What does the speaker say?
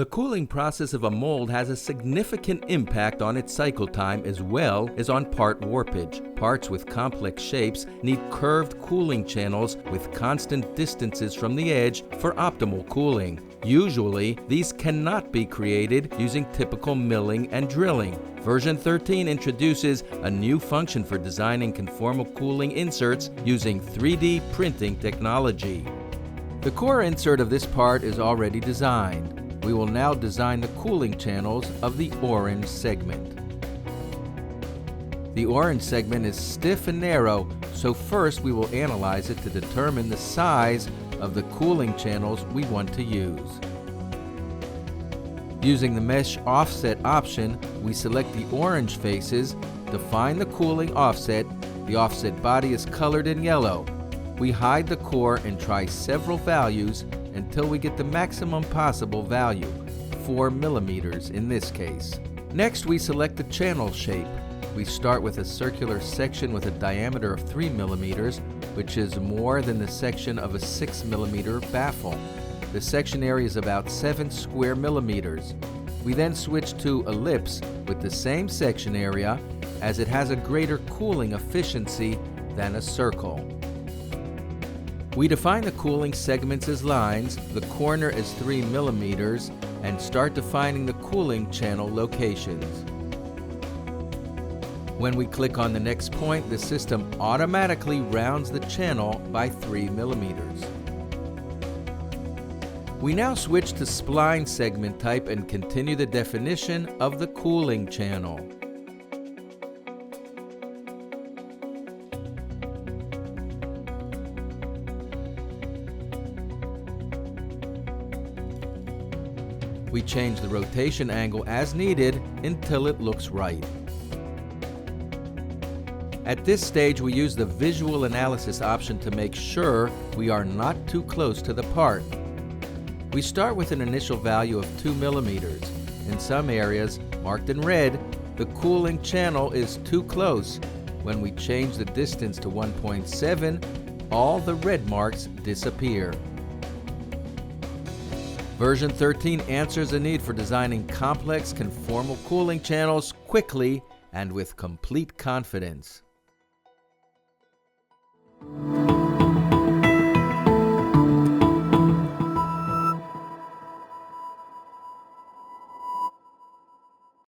The cooling process of a mold has a significant impact on its cycle time as well as on part warpage. Parts with complex shapes need curved cooling channels with constant distances from the edge for optimal cooling. Usually, these cannot be created using typical milling and drilling. Version 13 introduces a new function for designing conformal cooling inserts using 3D printing technology. The core insert of this part is already designed. We will now design the cooling channels of the orange segment. The orange segment is stiff and narrow, so first we will analyze it to determine the size of the cooling channels we want to use. Using the mesh offset option, we select the orange faces, define the cooling offset. The offset body is colored in yellow. We hide the core and try several values until we get the maximum possible value, 4 millimeters in this case. Next, we select the channel shape. We start with a circular section with a diameter of 3 millimeters, which is more than the section of a 6 millimeter baffle. The section area is about 7 square millimeters. We then switch to ellipse with the same section area, as it has a greater cooling efficiency than a circle. We define the cooling segments as lines, the corner is 3 millimeters, and start defining the cooling channel locations. When we click on the next point, the system automatically rounds the channel by 3 millimeters. We now switch to spline segment type and continue the definition of the cooling channel. We change the rotation angle as needed until it looks right. At this stage, we use the visual analysis option to make sure we are not too close to the part. We start with an initial value of 2 millimeters. In some areas, marked in red, the cooling channel is too close. When we change the distance to 1.7, all the red marks disappear. Version 13 answers the need for designing complex conformal cooling channels quickly and with complete confidence.